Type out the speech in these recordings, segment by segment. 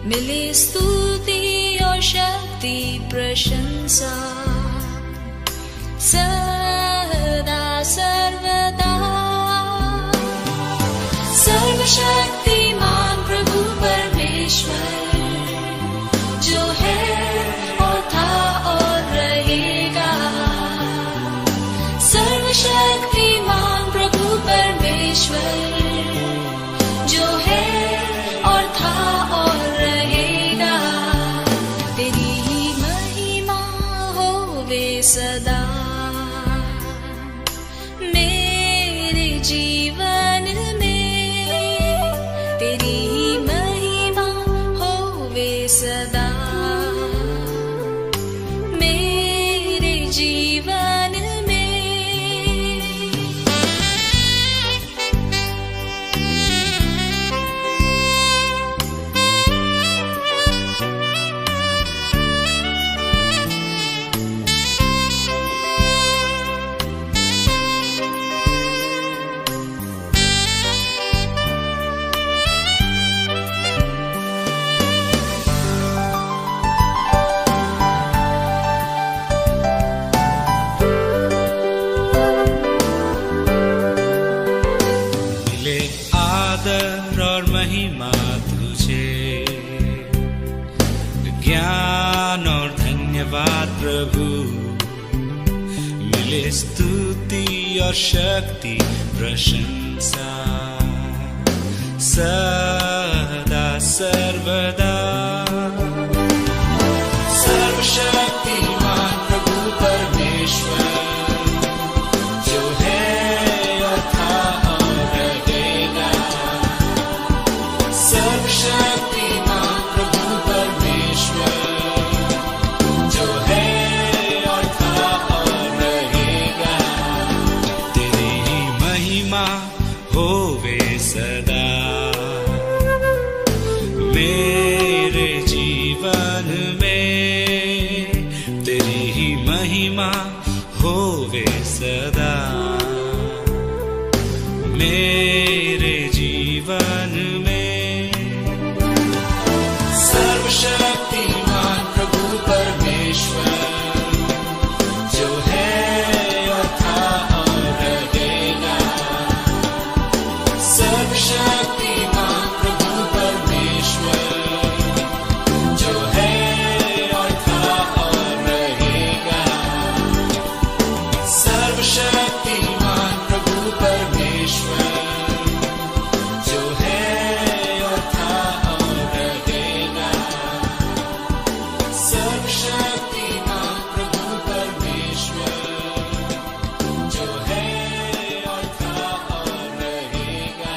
मिले स्तुति और शक्ति प्रशंसा सदा सर्वदा। सर्वशक्तिमान प्रभु परमेश्वर जो है और था और रहेगा। सर्वशक्तिमान प्रभु परमेश्वर जो है और था और रहेगा। तेरी ही महिमा होवे सदा मेरे जीवन में। तेरी ही महिमा होवे सदा मेरे जीवन में। महिमा तुझे ज्ञान और धन्यवाद प्रभु। मिले स्तुति और शक्ति प्रशंसा सदा सर्वदा। सर्वशक्तिमान प्रभु परमेश्वर जो है और था और रहेगा। सर्वशक्तिमान प्रभु परमेश्वर जो है और था और रहेगा। तेरी ही महिमा होवे सदा मेरे जीवन में। तेरी ही महिमा होवे सदा मेरे जीवन में। सर्वशक्तिमान प्रभु परमेश्वर जो है और था और रहेगा। सर्वशक्तिमान प्रभु परमेश्वर जो है और था और रहेगा। सर्वशक्तिमान प्रभु परमेश्वर जो है और था और रहेगा। सर्वशक्तिमान प्रभु परमेश्वर जो है और था और रहेगा।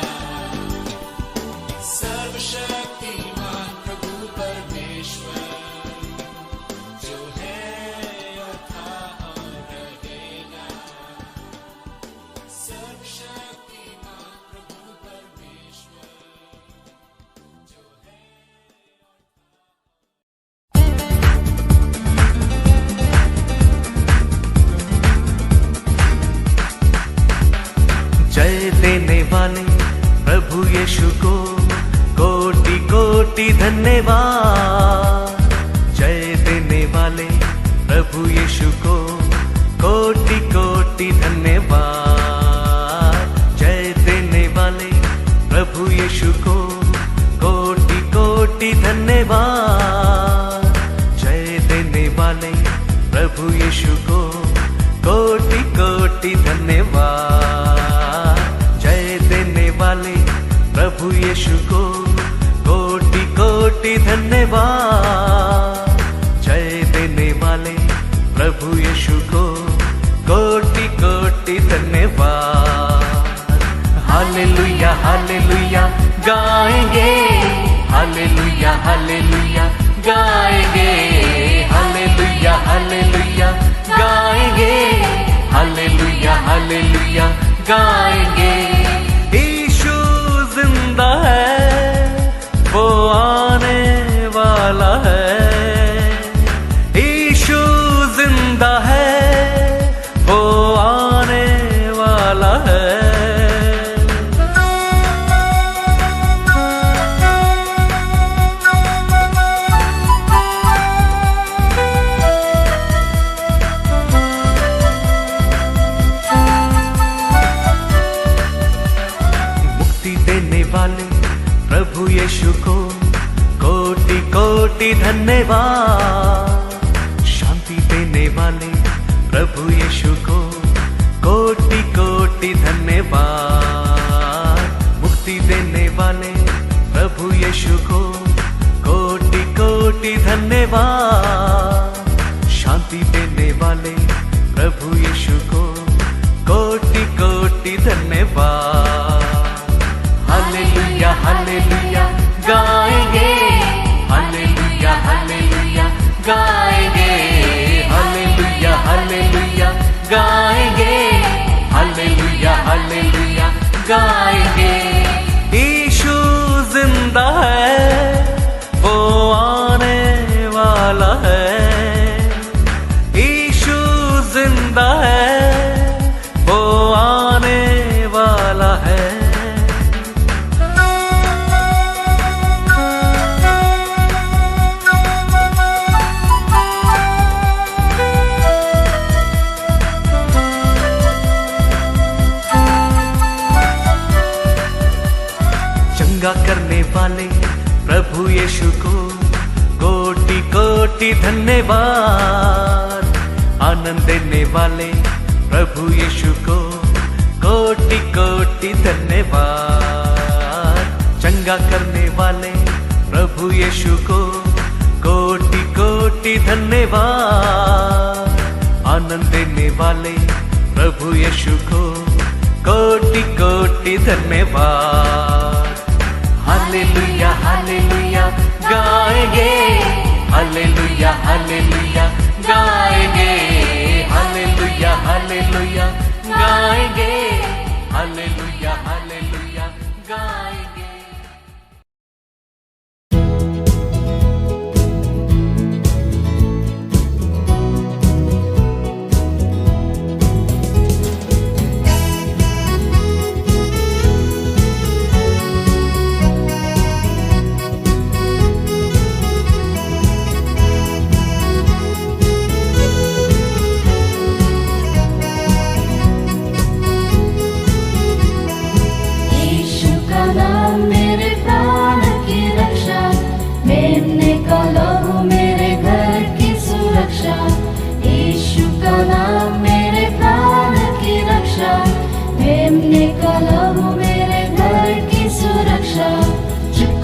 सर्वशक्तिमान प्रभु परमेश्वर जो है और था और रहेगा। सर्वशक्तिमान प्रभु परमेश्वर जो है। जय देने वाले प्रभु यीशु को कोटि कोटि धन्यवाद। जय देने वाले प्रभु यीशु को कोटि कोटि धन्यवाद। जय देने वाले प्रभु यीशु को कोटि कोटि धन्यवाद। जय देने वाले प्रभु यीशु को कोटि कोटि धन्यवाद। जय देने वाले प्रभु यीशु को कोटि कोटि धन्यवाद। जय देने वाले प्रभु यीशु को कोटि कोटि धन्यवाद। हालेलुया हालेलुया गाएंगे। हालेलुया हालेलुया गाएंगे। हालेलुया हालेलुया गाएंगे। हालेलुया हालेलुया गाएंगे। यीशु जिंदा है वो आने वाला है। यीशु जिंदा है वो आने वाला है। कोटि कोटि धन्यवाद। शांति देने वाले प्रभु यीशु को कोटि कोटि धन्यवाद। मुक्ति देने वाले प्रभु यीशु को कोटि कोटि धन्यवाद। शांति देने वाले प्रभु यीशु को कोटि कोटि धन्यवाद। हालेलुया हालेलुया गाएंगे, हालेलुया हालेलुया गाएंगे, हालेलुया हालेलुया गाएंगे, हालेलुया हालेलुया गाएंगे। यीशु जिंदा है, वो आने वाला है। यीशु जिंदा है, वो आने वाला है। चंगा करने वाले प्रभु यीशु को कोटि कोटि धन्यवाद। आनंद देने वाले प्रभु यीशु को कोटि कोटि धन्यवाद। चंगा करने वाले प्रभु यीशु को कोटि कोटि धन्यवाद। आनंद देने वाले प्रभु यीशु को कोटि कोटि धन्यवाद। हालेलुया हालेलुया गाएंगे, हालेलुया हालेलुया गाएंगे, हालेलुया हालेलुया गाएंगे, हालेलुया हालेलुया गाएंगे।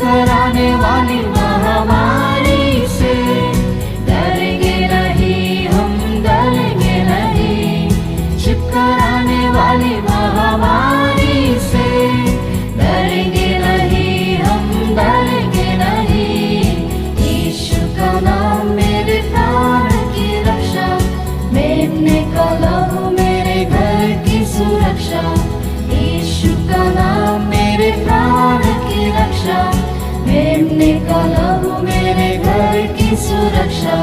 कराने वाली महामारी से डरेंगे नहीं, हम डरेंगे नहीं। चिपकराने वाली महामारी से डरेंगे नहीं, हम डरेंगे नहीं। यीशु का नाम मेरे प्राण की रक्षा, मेमने का लहू मेरे घर की सुरक्षा। यीशु का नाम मेरे प्राण की रक्षा, मेमने का लहू मेरे घर की सुरक्षा।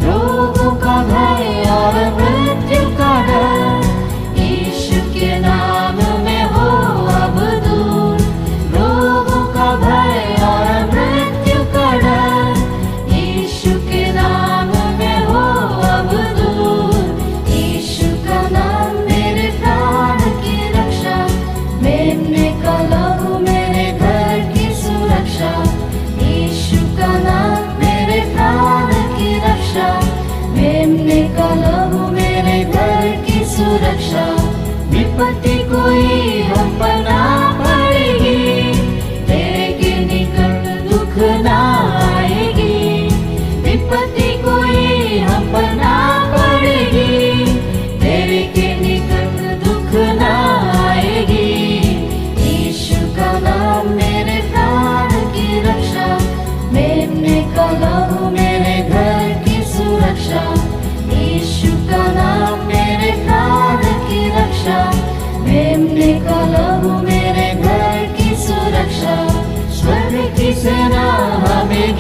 रोगों का भय और मृत्यु का डर यीशु के नाम में हो अब दूर। रोगों का भय और मृत्यु का डर यीशु के नाम में हो अब दूर। यीशु का नाम मेरे प्राण की रक्षा, मेमने का लहू मेरे घर की सुरक्षा। यीशु का नाम मेरे प्राण की रक्षा, मेमने का लहू मेरे घर की सुरक्षा। विपत्ति कोई हम पर ना पड़ेगी, तेरे के निकट दुख ना आएगी। विपत्ति कोई हम पर ना पड़ेगी, तेरे के निकट दुख ना आएगी। यीशु का नाम मेरे प्राण की रक्षा, मेमने का लहू मेरे घर की सुरक्षा। यीशु का नाम मेरे प्राण की रक्षा, मेमने का लहू मेरे घर की सुरक्षा। स्वर्ग की सेना हमें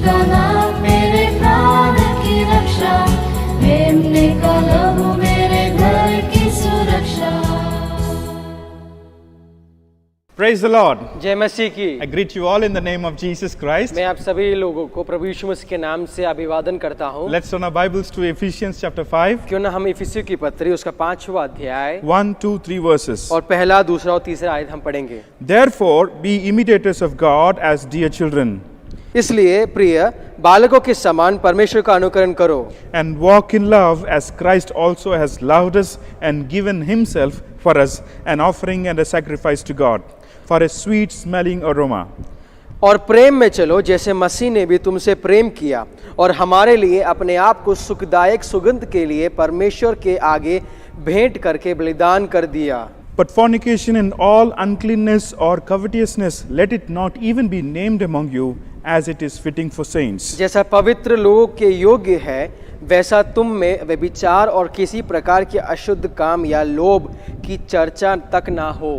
उसका नाम मेरे प्राण की रक्षा, प्रेम का लहू मेरे घर की सुरक्षा। Praise the Lord. जय मसीह की। I greet you all in the name of Jesus Christ. मैं आप सभी लोगों को प्रभु यीशु मसीह के नाम से अभिवादन करता हूँ। Let's turn our Bibles to Ephesians chapter 5, क्यों ना हम इफिसियों की पत्री उसका 5वां अध्याय 1, 2, 3 verses. और पहला, दूसरा और तीसरा आयत हम पढ़ेंगे। Therefore, be imitators of God as dear children, इसलिए प्रिय बालकों के समान परमेश्वर का अनुकरण करो and walk in love as Christ also has loved us and given himself for us, an offering and a sacrifice to God, for a sweet smelling aroma. और प्रेम में चलो जैसे मसीह ने भी तुमसे प्रेम किया और हमारे लिए अपने आप को सुखदायक सुगंध के लिए परमेश्वर के आगे भेंट करके बलिदान कर दिया। But fornication and all uncleanness or covetousness, let it not even be named among you, as it is fitting for saints. जैसा पवित्र लोगों के योग्य है वैसा तुम में व्यभिचार और किसी प्रकार के अशुद्ध काम या लोभ की चर्चा तक ना हो।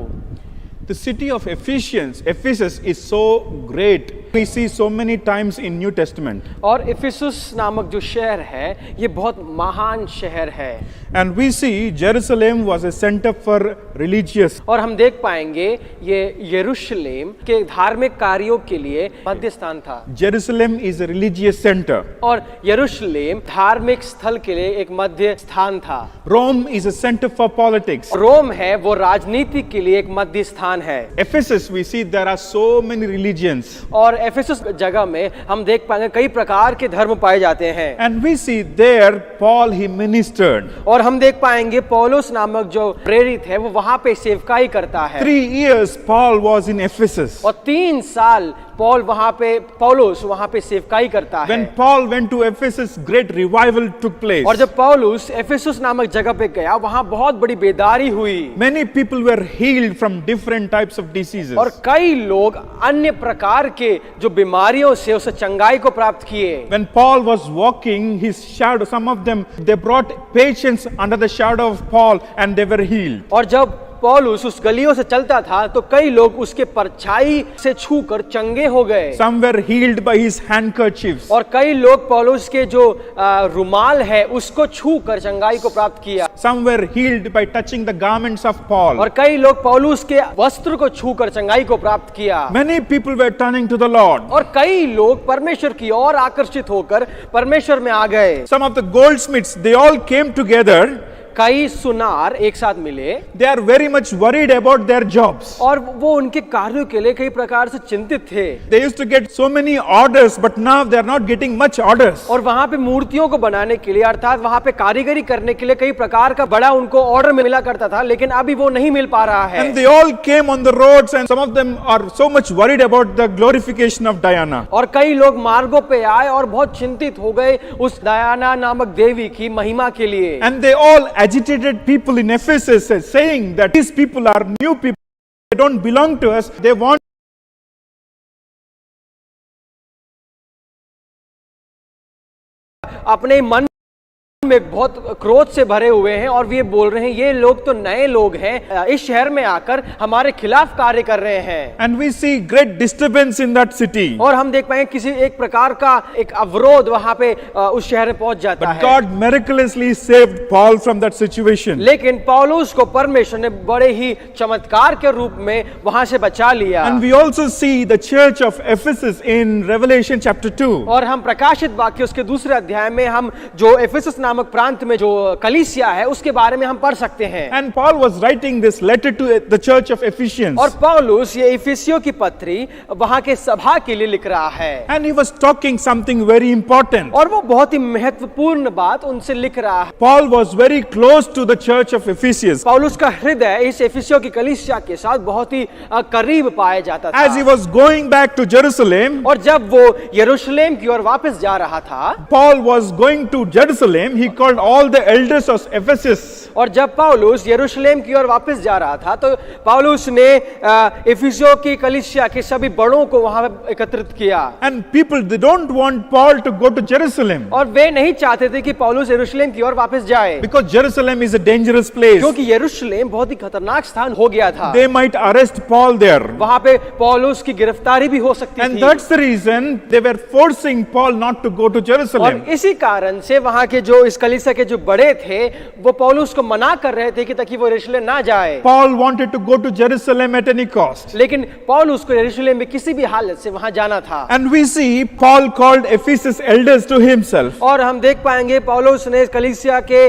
The city of Ephesus is so great. We see so many times in New Testament. और इफिसुस नामक जो शहर है ये बहुत महान शहर है। And we see Jerusalem was a center for religious. और हम देख पाएंगे ये यरूशलेम के धार्मिक कार्यों के लिए मध्य स्थान था। Jerusalem is a religious center. और यरूशलेम धार्मिक स्थल के लिए एक मध्य स्थान था। Rome is a center for politics. रोम है वो राजनीति के लिए एक मध्य स्थान है। Ephesus, we see there are so many religions. और एफेसुस जगह में हम देख पाएंगे कई प्रकार के धर्म पाए जाते हैं। And we see there Paul he ministered. और हम देख पाएंगे पौलुस नामक जो प्रेरित है वो वहां पे सेवकाई करता है। 3 years Paul was in Ephesus. और 3 साल पौलुस वहां पे सेवकाई करता है। When Paul went to Ephesus, great revival took place. और जब पौलुस एफेसुस नामक जगह पे गया वहां बहुत बड़ी बेदारी हुई। Many people were healed from different types of diseases. और कई लोग अन्य प्रकार के जो बीमारियों से उसे चंगाई को प्राप्त किए। When Paul was walking, his shadow, some of them, they brought patients under the shadow of Paul and they were healed. और जब पौलुस उस गलियों से चलता था तो कई लोग उसके परछाई से छूकर चंगे हो गए। Some were healed by his handkerchiefs. और कई लोग पौलुस के जो रुमाल है उसको छूकर चंगाई को प्राप्त किया। Some were healed by touching the garments of Paul. और कई लोग पौलुस के वस्त्र को छूकर चंगाई को प्राप्त किया। Many people were turning to the Lord. और कई लोग परमेश्वर की ओर आकर्षित होकर परमेश्वर में आ गए। Some of the goldsmiths, they all came together. कई सुनार एक साथ मिले। They are very much worried about their jobs. और वो उनके कार्यों के लिए कई प्रकार से चिंतित थे। They used to get so many orders, but now they are not getting much orders. और वहां पे मूर्तियों को बनाने के लिए अर्थात वहां पे कारीगरी करने के लिए कई प्रकार का बड़ा उनको ऑर्डर मिला करता था, लेकिन अभी वो नहीं मिल पा रहा है। And they all came on the roads, and some of them are so much worried about the glorification of Diana. और कई लोग मार्गों पे आए और बहुत चिंतित हो गए उस दयाना नामक देवी की महिमा के लिए। And they all agitated people in Ephesus, saying that these people are new people, they don't belong to us, they want अपने मन में बहुत क्रोध से भरे हुए हैं और ये बोल रहे हैं ये लोग तो नए लोग हैं, इस शहर में आकर हमारे खिलाफ कार्य कर रहे हैं। And we see great disturbance in that city. और हम देख पाएंगे किसी एक प्रकार का एक अवरोध वहां पे उस शहर में पहुंच जाता But है। God miraculously saved Paul from that situation. लेकिन पौलुस को परमेश्वर ने बड़े ही चमत्कार के रूप में वहां से बचा लिया। And we also see the church of Ephesus in Revelation chapter 2. और हम प्रकाशित वाक्य उसके दूसरे अध्याय में हम जो एफेसस नामक प्रांत में जो कलीसिया है उसके बारे में हम पढ़ सकते हैं। And Paul was writing this letter to the church of Ephesians. और पौलुस ये इफिसियों की पत्री वहां के सभा के लिए लिख रहा है। And he was talking something very important. और वो बहुत ही महत्वपूर्ण बात उनसे लिख रहा है। Paul was very close to the church of Ephesus. पौलुस का हृदय इस एफिसियों की कलीसिया के साथ बहुत ही करीब पाया जाता था। As he was going back to Jerusalem, और जब वो यरूशलेम की ओर वापस जा रहा था, Paul was going to Jerusalem. he called all the elders of Ephesus. और जब पौलुस यरूशलेम की ओर वापस जा रहा था तो पौलुस ने इफिसियों की कलीसिया के सभी बड़ों को वहां एकत्रित किया। And people, they don't want Paul to go to Jerusalem और वे नहीं चाहते थे कि पौलुस यरूशलेम की ओर वापस जाए, because Jerusalem is a dangerous place. क्योंकि यरूशलेम बहुत ही खतरनाक स्थान हो गया था। They might arrest Paul there. वहां पे पौलुस की गिरफ्तारी भी हो सकती And थी। that's the reason they were forcing Paul not to go to और Jerusalem. इसी कारण से वहां के जो इस कलीसिया के जो बड़े थे वो पौलुस को मना कर रहे थे कि ताकि वो यरूशलेम ना जाए। Paul wanted to go to Jerusalem at any cost. लेकिन पौलुस को यरूशलेम में किसी भी हालत से वहां जाना था। And we see Paul called Ephesus elders to himself. और हम देख पाएंगे पौलुस ने कलीसिया के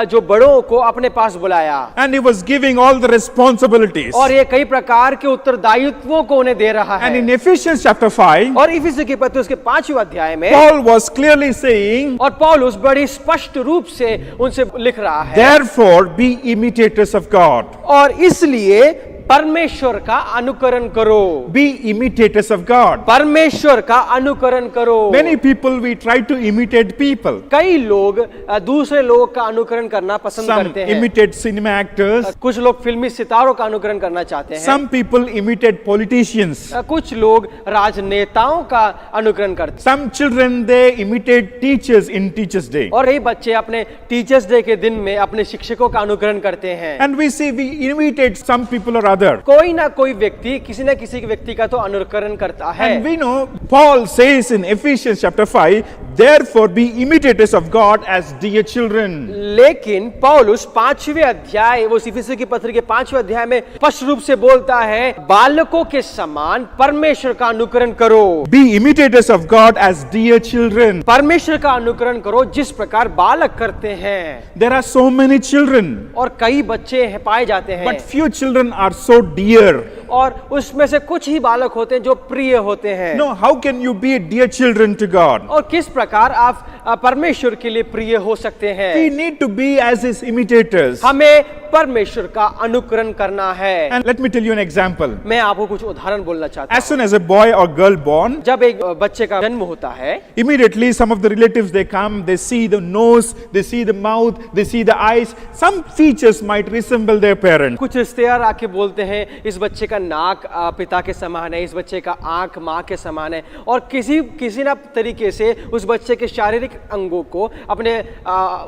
जो बड़ों को अपने पास बुलाया And he was giving all the responsibilities. और ये कई प्रकार के उत्तरदायित्वों को उन्हें दे रहा And है। in Ephesians chapter 5, और इफिसियों के पत्र उसके 5वें अध्याय में Paul was clearly saying, और पौलुस बड़ी स्पष्ट रूप से उनसे लिख रहा है, therefore be imitators of God. और इसलिए परमेश्वर का अनुकरण करो। Be imitators of God. परमेश्वर का अनुकरण करो। Many people, we try to imitate people. कई लोग दूसरे लोगों का अनुकरण करना पसंद Some करते हैं। imitate cinema actors. कुछ लोग फिल्मी सितारों का अनुकरण करना चाहते हैं। Some people imitate politicians. कुछ लोग राजनेताओं का अनुकरण करते हैं। Some children, they imitate teachers in Teachers' Day. और ये बच्चे अपने टीचर्स डे के दिन में अपने शिक्षकों का अनुकरण करते हैं। And we see we imitate some people or other. कोई ना कोई व्यक्ति किसी न किसी व्यक्ति का तो अनुकरण करता है। And we know Paul says in Ephesians chapter 5, therefore be imitators of God as dear children. लेकिन पौलुस 5वें अध्याय, वो इफिसियों की पत्र के 5वें अध्याय में स्पष्ट रूप से बोलता है, बालकों के समान परमेश्वर का अनुकरण करो। Be imitators of God as dear children. परमेश्वर का अनुकरण करो जिस प्रकार बालक करते हैं। There are so many children, और कई बच्चे हैं पाए जाते हैं, but few children are so dear. और उसमें से कुछ ही बालक होते हैं जो प्रिय होते हैं। No, how can you be dear children to God? और किस प्रकार आप परमेश्वर के लिए प्रिय हो सकते हैं? We need to be as his imitators. हमें परमेश्वर का अनुकरण करना है। And let me tell you an example. मैं आपको कुछ उदाहरण बोलना चाहता As हूँ। soon as a boy or girl born, जब एक बच्चे का जन्म होता है, immediately some of the relatives, they come, they see the nose, they see the mouth, they see the eyes. Some features might resemble their parents. कुछ रिश्तेदार आके बोलते हैं इस बच्चे का नाक पिता के समान है, इस बच्चे का आंख माँ के समान है, और किसी ना तरीके से उस बच्चे के शारीरिक अंगों को अपने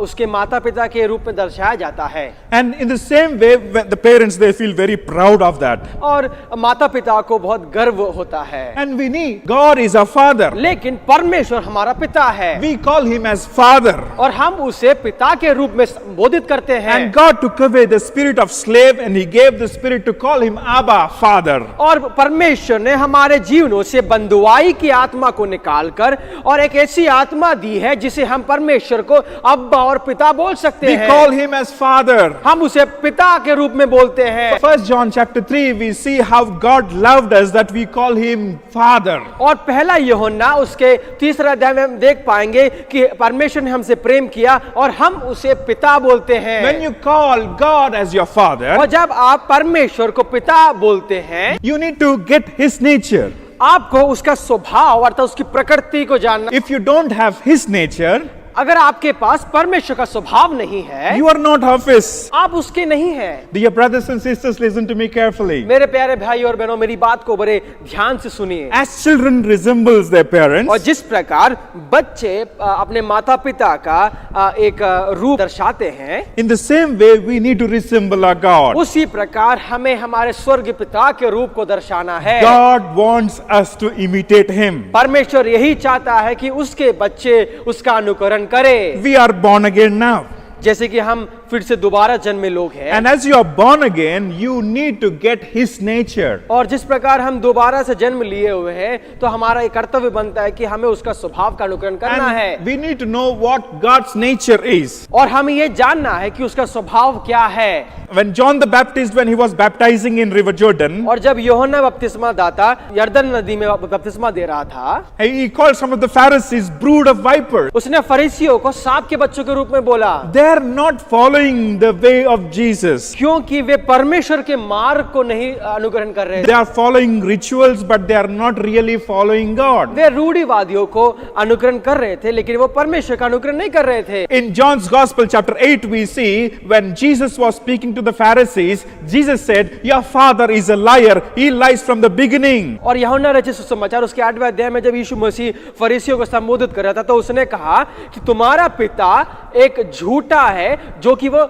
उसके माता पिता के रूप में दर्शाया जाता है। And in the same way, when the parents, they feel very proud of that. और माता पिता को बहुत गर्व होता है। And we need, God is our Father. लेकिन परमेश्वर हमारा पिता है We call him as Father. और हम उसे पिता के रूप में संबोधित करते हैं। And God took away the spirit of slave and he gave the spirit to call him Abba, Father. और परमेश्वर ने हमारे जीवनों से बंधुआई की आत्मा को निकालकर और एक ऐसी आत्मा दी है जिसे हम परमेश्वर को अब्बा और पिता बोल सकते We हैं। call him as Father. हम उसे पिता के रूप में बोलते हैं। 1 John chapter 3, we see how God loved us that we call him Father. और पहला यूहन्ना उसके 3रे अध्याय में हम देख पाएंगे कि परमेश्वर ने हमसे प्रेम किया और हम उसे पिता बोलते हैं। When you call God as your Father, और जब आप परमेश्वर को पिता बोलते हैं, you need to get his nature. आपको उसका स्वभाव अर्थात उसकी प्रकृति को जानना। If you don't have his nature, अगर आपके पास परमेश्वर का स्वभाव नहीं है, you are not of his. आप उसके नहीं हैं। Dear brothers and sisters, listen to me carefully. मेरे प्यारे भाई और बहनों, मेरी बात को बड़े ध्यान से सुनिए। As children resembles their और parents, जिस प्रकार बच्चे अपने माता पिता का एक रूप दर्शाते हैं, in the same way we need to resemble our God. उसी प्रकार हमें हमारे स्वर्ग पिता के रूप को दर्शाना है। God wants us to imitate him. परमेश्वर यही चाहता है कि उसके बच्चे उसका अनुकरण करें। We are born again now. जैसे कि हम फिर से दोबारा जन्मे लोग हैं, And as you are born again, you need to get his nature. और जिस प्रकार हम दोबारा से जन्म लिए हुए हैं, तो हमारा एक कर्तव्य बनता है कि हमें उसका स्वभाव का अनुकरण करना है। And we need to know what God's nature is. और हमें ये जानना है कि उसका स्वभाव क्या है। When John the Baptist, when he was baptizing in River Jordan, और जब यूहन्ना बपतिस्मा दाता यरदन नदी में बपतिस्मा दे रहा था, he called some of the Pharisees brood of vipers. उसने फरीसियों को सांप के बच्चों के रूप में बोला। They are not following following the way of Jesus. क्योंकि वे परमेश्वर के मार्ग को नहीं अनुकरण कर रहे थे। They are following rituals, but they are not really following God. वे रूढ़िवादियों को अनुकरण कर रहे थे, लेकिन वो परमेश्वर का अनुकरण नहीं कर रहे थे। In John's Gospel, chapter 8, we see when Jesus was speaking to the Pharisees, Jesus said, "Your father is a liar. He lies from the beginning." और यूहन्ना रचित सुसमाचार उसके 8वें अध्याय में जब यीशु मसीह फरीसियों को संबोधित कर रहा था, तो उसने कहा कि तुम्हारा पिता एक झूठा है, जो कि वो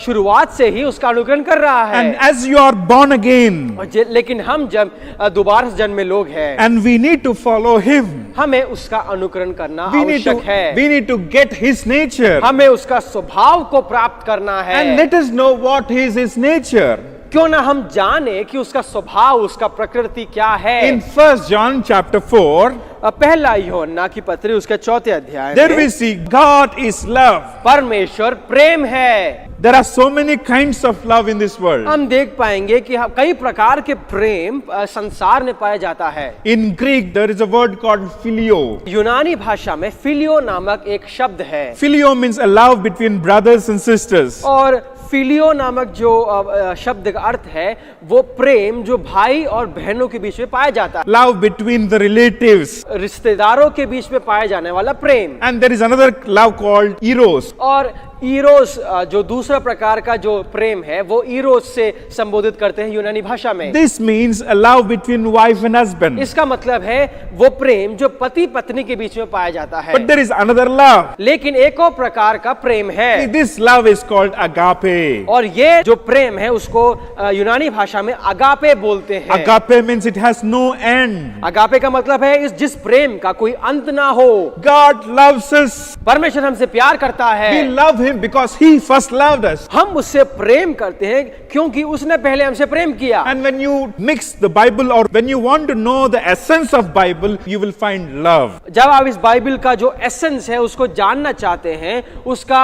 शुरुआत से ही उसका अनुकरण कर रहा है। And as you are born again, लेकिन हम जब दोबारा से जन्मे लोग हैं, and we need to follow Him. हमें उसका अनुकरण करना We need आवश्यक है। to get His nature. हमें उसका स्वभाव को प्राप्त करना है। And let us know what is His nature. क्यों ना हम जाने कि उसका स्वभाव, उसका प्रकृति क्या है। In 1 John chapter 4, पहला यूहन्ना की पत्री उसके 4 अध्याय there में we see God is love. परमेश्वर प्रेम है। There are so many kinds of love in this world. हम देख पाएंगे कि कई प्रकार के प्रेम संसार में पाया जाता है। In Greek, there is a word called phileo. यूनानी भाषा में फिलियो नामक एक शब्द है। Phileo means a love between brothers and sisters. और फिलियो नामक जो शब्द का अर्थ है, वो प्रेम जो भाई और बहनों के बीच में पाया जाता है। Love between the relatives. रिश्तेदारों के बीच में पाया जाने वाला प्रेम। And there is another love called eros. और ईरोस जो दूसरा प्रकार का जो प्रेम है, वो ईरोस से संबोधित करते हैं यूनानी भाषा में। This means a love between wife and husband. इसका मतलब है वो प्रेम जो पति पत्नी के बीच में पाया जाता है। But there is another love. लेकिन एक और प्रकार का प्रेम है। This love is called agape. और ये जो प्रेम है उसको यूनानी भाषा में अगापे बोलते हैं। Agape means it has no end. Agape का मतलब है जिस प्रेम का कोई अंत ना हो। God loves us. परमेश्वर हमसे प्यार करता है। We love Him because He first loved us. हम उससे प्रेम करते हैं क्योंकि उसने पहले हमसे प्रेम किया। And when you mix the Bible, or when you want to know the essence of Bible, you will find love. जब आप इस बाइबल का जो एसेंस है उसको जानना चाहते हैं, उसका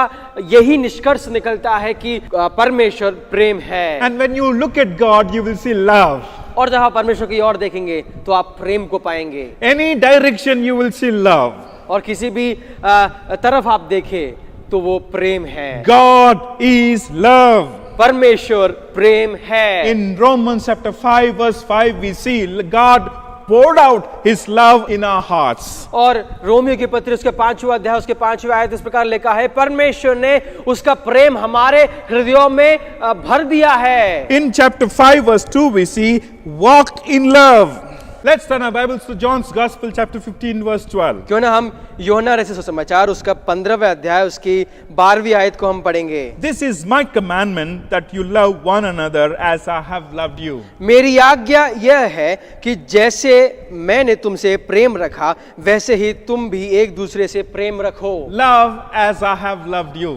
यही निष्कर्ष निकलता है कि परमेश्वर प्रेम है। And when you look at God, you will see love. और जब आप परमेश्वर की ओर देखेंगे तो आप प्रेम को पाएंगे। Any direction you will see love. और किसी भी तरफ आप देखें तो वो प्रेम है। God is love. परमेश्वर प्रेम है। In Romans chapter 5 verse 5 we see God poured out His love in our hearts. और रोमियो की पत्री उसके 5वां अध्याय उसके 5वीं आयत इस प्रकार लिखा है, परमेश्वर ने उसका प्रेम हमारे हृदयों में भर दिया है। In chapter 5 verse 2 we see walk in love. Let's turn our Bibles to John's Gospel chapter 15 verse 12. क्यों ना हम यूहन्ना रचित सुसमाचार उसका 15वां अध्याय उसकी 12वीं आयत को हम पढ़ेंगे। This is my commandment that you love one another as I have loved you. मेरी आज्ञा यह है कि जैसे मैंने तुमसे प्रेम रखा वैसे ही तुम भी एक दूसरे से प्रेम रखो। Love as I have loved you.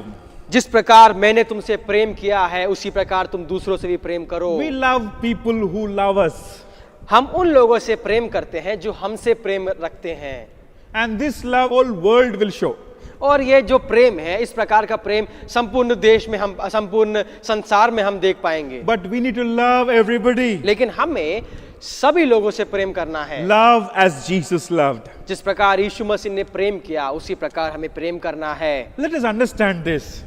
जिस प्रकार मैंने तुमसे प्रेम किया है उसी प्रकार तुम दूसरों से भी प्रेम करो। We love people who love us. हम उन लोगों से प्रेम करते हैं जो हमसे प्रेम रखते हैं। And this love whole world will show. और ये जो प्रेम है, इस प्रकार का प्रेम संपूर्ण देश में हम, संपूर्ण संसार में हम देख पाएंगे। But we need to love everybody. लेकिन हमें सभी लोगों से प्रेम करना है। Love as Jesus loved. जिस प्रकार यीशु मसीह ने प्रेम किया उसी प्रकार हमें प्रेम करना है। Let us understand this.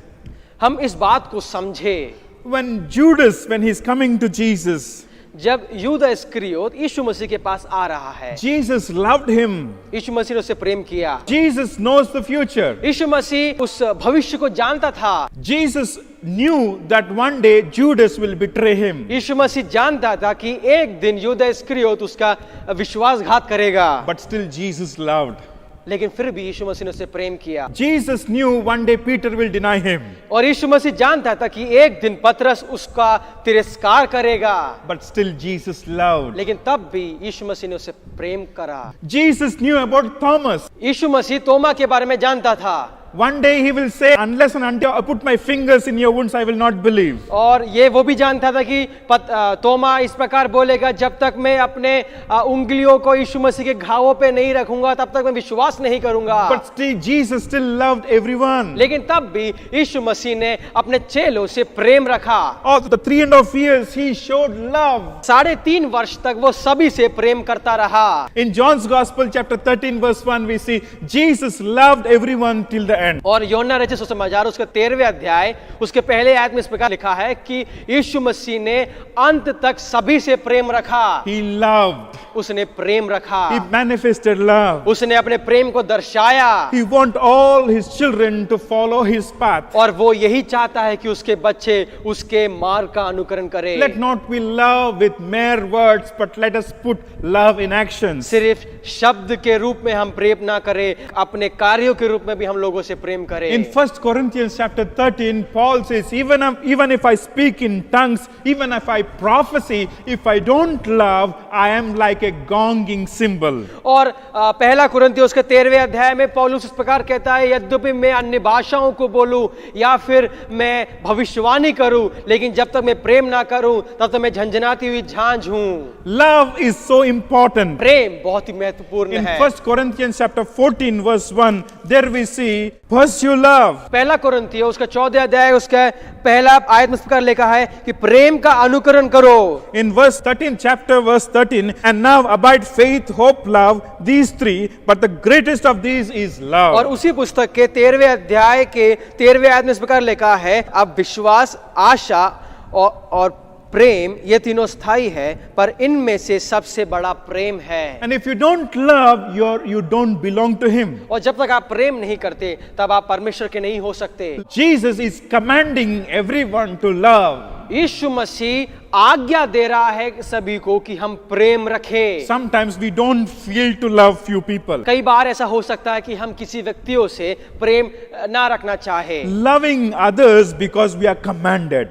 हम इस बात को समझे। When Judas, when he's coming to Jesus, जब यूदा इस्करियोत यीशु मसीह के पास आ रहा है, Jesus loved him. यीशु मसीह ने उसे प्रेम किया। Jesus knows the future. यीशु मसीह उस भविष्य को जानता था। Jesus knew that one day Judas will betray him. यीशु मसीह जानता था कि एक दिन यूदा इस्करियोत उसका विश्वासघात करेगा। But still Jesus loved. लेकिन फिर भी यीशु मसीह ने उसे प्रेम किया। Jesus knew one day Peter will deny him. और यीशु मसीह जानता था कि एक दिन पतरस उसका तिरस्कार करेगा। But still Jesus loved. लेकिन तब भी यीशु मसीह ने उसे प्रेम करा। Jesus knew about Thomas. यीशु मसीह तोमा के बारे में जानता था। One day he will say, unless and until I put my fingers in your wounds, I will not believe. और ये वो भी जानता था कि तोमा इस प्रकार बोलेगा, जब तक मैं अपने उंगलियों को यीशु मसीह के घावों पे नहीं रखूंगा तब तक मैं विश्वास नहीं करूंगा। But still, Jesus still loved everyone. लेकिन तब भी यीशु मसीह ने अपने चेलों से प्रेम रखा। All the 3.5 years he showed love. 3.5 वर्ष तक वो सभी से प्रेम करता रहा। In John's Gospel chapter 13 verse 1 we see Jesus loved everyone till the the end. और यूहन्ना रचित सुसमाचार उसके 13वें अध्याय उसके पहले आयत में इस प्रकार लिखा है कि यीशु मसीह ने अंत तक सभी से प्रेम रखा। He loved. उसने प्रेम रखा, He manifested love. उसने अपने प्रेम को दर्शाया, He wants all his children to follow his path. और वो यही चाहता है कि उसके बच्चे उसके मार्ग का अनुकरण करें। Let not we love with mere words, but let us put love in actions. सिर्फ शब्द के रूप में हम प्रेम ना करें, अपने कार्यों के रूप में भी हम लोगों से प्रेम करें। In 1 Corinthians chapter 13, Paul says, even if I speak in tongues, even if I prophesy, if I don't love, I am like a gonging cymbal. और पहला कुरिन्थियों उसके 13वें अध्याय में पौलुस इस प्रकार कहता है, यद्यपि मैं अन्य भाषाओं को बोलूं या फिर मैं भविष्यवाणी करूं, लेकिन जब तक मैं प्रेम ना करूं तब तक मैं झंझनाती हुई झांझ हूं। Love is so important. प्रेम बहुत ही महत्वपूर्ण In है। 1 Corinthians chapter 14 verse 1, there we see, pursue love. पहला कुरिन्थियों उसका 14 अध्याय उसका पहला आयत में इस प्रकार लिखा है कि प्रेम का अनुकरण करो। In verse 13, chapter verse 13, and now abide faith, hope, love, these three, but the greatest of these is love. और उसी पुस्तक के 13वें अध्याय के 13वें आयत में इस प्रकार लिखा है, अब विश्वास, आशा और प्रेम ये तीनों स्थायी है, पर इनमें से सबसे बड़ा प्रेम है। And if you don't love, you don't belong to him. और जब तक आप प्रेम नहीं करते तब आप परमेश्वर के नहीं हो सकते। Jesus is commanding everyone to love. यीशु मसीह आज्ञा दे रहा है सभी को कि हम प्रेम रखें। Sometimes we don't feel to love few people. कई बार ऐसा हो सकता है कि हम किसी व्यक्तियों से प्रेम ना रखना चाहे। Loving others because we are commanded.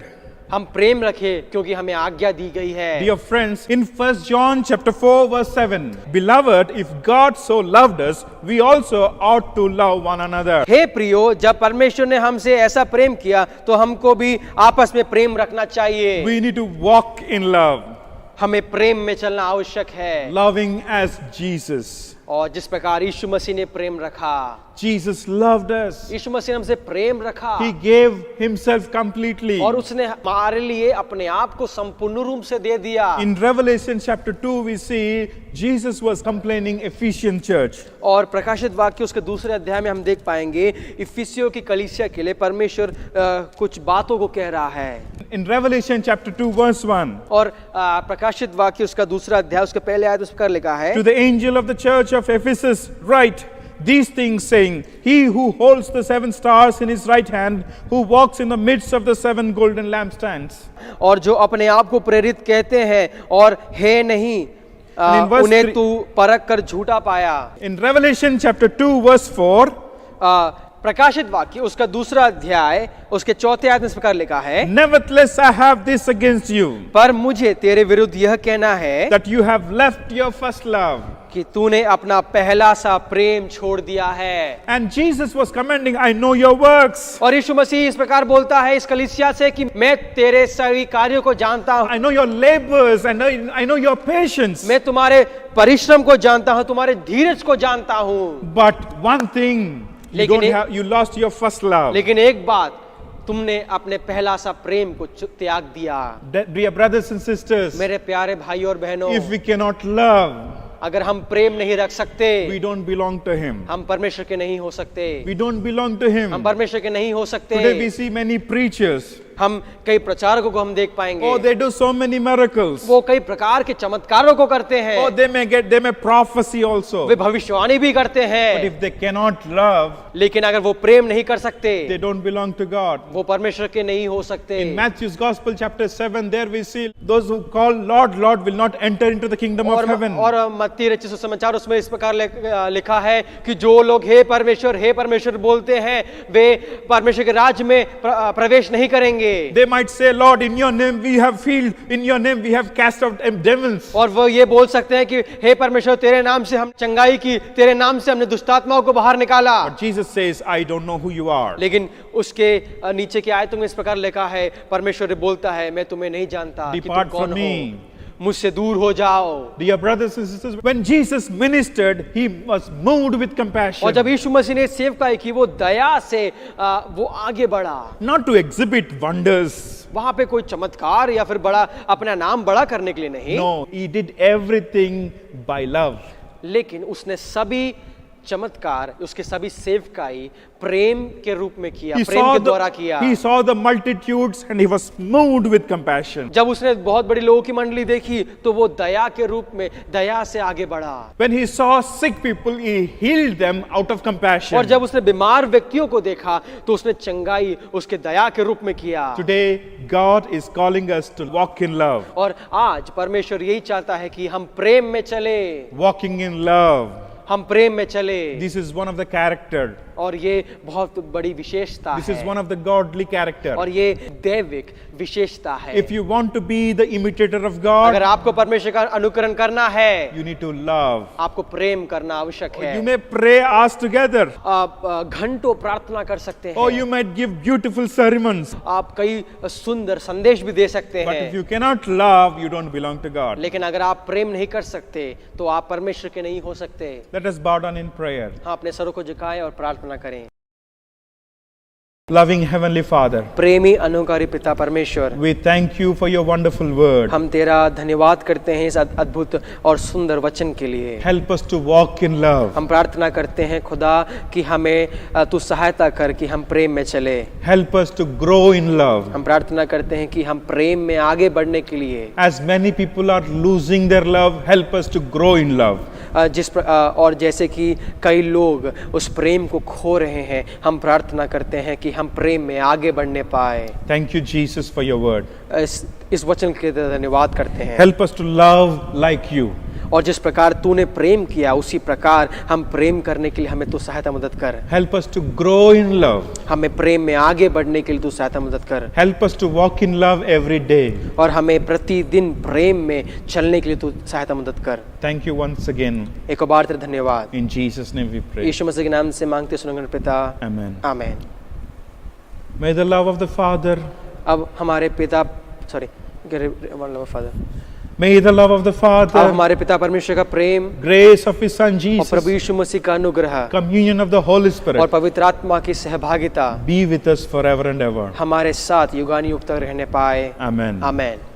हम प्रेम रखें क्योंकि हमें आज्ञा दी गई है। Dear friends, in 1 John chapter 4 verse 7, beloved, if God so loved us, we also ought to love one another. हे प्रियो, जब परमेश्वर ने हमसे ऐसा प्रेम किया तो हमको भी आपस में प्रेम रखना चाहिए। We need to walk in love, हमें प्रेम में चलना आवश्यक है। loving as Jesus. और जिस प्रकार यीशु मसीह ने प्रेम रखा, Jesus loved us. यीशु मसीह ने हमसे प्रेम रखा He gave himself completely. और उसने हमारे लिए अपने आप को संपूर्ण रूप से दे दिया। In Revelation chapter 2 we see Jesus was complaining Ephesian church. और प्रकाशित वाक्य उसके दूसरे अध्याय में हम देख पाएंगे इफिसियों की कलीसिया के लिए परमेश्वर कुछ बातों को कह रहा है। In Revelation chapter 2 verse 1, और प्रकाशित वाक्य उसका दूसरा अध्याय उसके पहले आयत उसमें लिखा है, to the angel of the church of Ephesus write these things, saying, he who holds the 7 stars in his right hand, who walks in the midst of the 7 golden lampstands. और जो अपने आप को प्रेरित कहते हैं और है नहीं, उन्हें तू परख कर झूठा पाया। In Revelation chapter 2 verse 4, प्रकाशित वाक्य उसका दूसरा अध्याय उसके चौथे आयत में इस प्रकार लिखा है, nevertheless I have this against you, पर मुझे तेरे विरुद्ध यह कहना है that you have left your first love. कि तूने अपना पहला सा प्रेम छोड़ दिया है। And Jesus was commanding, I know your works. और यीशु मसीह इस प्रकार बोलता है इस कलीसिया से कि मैं तेरे सभी कार्यों को जानता हूँ, I know your labors, and I know your patience. मैं तुम्हारे परिश्रम को जानता हूँ, तुम्हारे धीरज को जानता हूँ। But one thing, you lost your first love. लेकिन एक बात, तुमने अपने पहला सा प्रेम को त्याग दिया। Dear brothers and sisters, मेरे प्यारे भाई और बहनों, if we cannot love, अगर हम प्रेम नहीं रख सकते, we don't belong to him. हम परमेश्वर के नहीं हो सकते। We don't belong to him. हम परमेश्वर के नहीं हो सकते। Today we see many preachers. हम कई प्रचारकों को हम देख पाएंगे, Oh, they do so many miracles. वो कई प्रकार के चमत्कारों को करते हैं। Oh, they may prophesy also. वे भविष्यवाणी भी करते But हैं, if they cannot love, लेकिन अगर वो प्रेम नहीं कर सकते, they don't belong to God. वो परमेश्वर के नहीं हो सकते। In Matthew's Gospel chapter 7, there we see those who call Lord, Lord will not enter into the kingdom of heaven. और मत्ती रचित सुसमाचार उसमें इस प्रकार लिखा है कि जो लोग हे परमेश्वर बोलते हैं, वे परमेश्वर के राज्य में प्रवेश नहीं करेंगे। They might say, Lord, in your name we have healed, in your name we have cast out devils. और वो ये बोल सकते हैं कि हे परमेश्वर, तेरे नाम से हम चंगाई की, तेरे नाम से हमने दुष्टात्माओं को बाहर निकाला। But Jesus says, I don't know who you are. लेकिन उसके नीचे की आयतों में इस प्रकार लिखा है, परमेश्वर बोलता है, मैं तुम्हें नहीं जानता कि तुम Depart कौन from हो, me. मुझसे दूर हो जाओ। Dear brothers and sisters, when Jesus ministered, he was moved with compassion. और जब यीशु मसीह ने सेवकाई की, वो दया से वो आगे बढ़ा। Not to exhibit wonders. वहां पे कोई चमत्कार या फिर बड़ा अपना नाम बड़ा करने के लिए नहीं। No, he did everything by love. लेकिन उसने सभी चमत्कार, उसके सभी सेवकाई प्रेम के रूप में किया, He प्रेम saw, के द्वारा किया। he saw the multitudes and he was moved with compassion. जब उसने बहुत बड़ी लोगों की मंडली देखी तो वो दया के रूप में दया से आगे बढ़ा। When he saw sick people, he healed them out of compassion. और जब उसने बीमार व्यक्तियों को देखा तो उसने चंगाई उसके दया के रूप में किया। Today, God is calling us to walk in love. और आज परमेश्वर यही चाहता है कि हम प्रेम में चले, Walking in love. हम प्रेम में चले। This is one of the character. और ये बहुत बड़ी विशेषता This is है one of the godly character. और ये दैविक विशेषता है। If you want to be the imitator of God, अगर आपको परमेश्वर का अनुकरण करना है, you need to love. आपको प्रेम करना आवश्यक है। You may pray us together. आप घंटों प्रार्थना कर सकते Or हैं, you might give beautiful sermons. आप कई सुंदर संदेश भी दे सकते But if हैं, you cannot love, you don't belong to God. लेकिन अगर आप प्रेम नहीं कर सकते तो आप परमेश्वर के नहीं हो सकते। Let us bow down in prayer. हाँ, अपने सरों को झुकाएं और प्रार्थना करें। Loving Heavenly Father, प्रेमी अनुकारी पिता परमेश्वर, we thank you for your wonderful word. हम तेरा धन्यवाद करते हैं इस अद्भुत और सुंदर वचन के लिए। Help us to walk in love. हम प्रार्थना करते हैं खुदा कि हमें तू सहायता कर कि हम प्रेम में चले। Help us to grow in love. हम प्रार्थना करते हैं कि हम प्रेम में आगे बढ़ने के लिए, As many people are losing their love, help us to grow in love. और जैसे कि कई लोग उस प्रेम को खो रहे हैं, हम प्रार्थना करते हैं कि हम प्रेम में आगे बढ़ने पाए। Thank you, Jesus, for your word. इस वचन के लिए धन्यवाद करते हैं। Help us to love like you. और जिस प्रकार तूने प्रेम किया उसी प्रकार हम प्रेम करने के लिए हमें तू सहायता मदद कर। Help us to grow in love. हमें प्रेम में आगे बढ़ने के लिए तू सहायता मदद कर। Help us to walk in love every day. और हमें प्रतिदिन प्रेम में चलने के लिए तू सहायता मदद कर। Thank you once again. एक बार तेरा धन्यवाद। In Jesus' name we pray. यीशु मसीह के नाम से मांगते सुनकर पिता, Amen. आमीन। May the love of the Father, अब हमारे पिता father may the love of the अब Father, हमारे पिता परमेश्वर का प्रेम grace of His Son और Jesus, प्रभु यीशु मसीह का अनुग्रह communion of the Holy और Spirit पवित्र आत्मा की सहभागिता be with us forever and ever. हमारे साथ युगानुयुग तक रहने पाए। Amen. आमीन।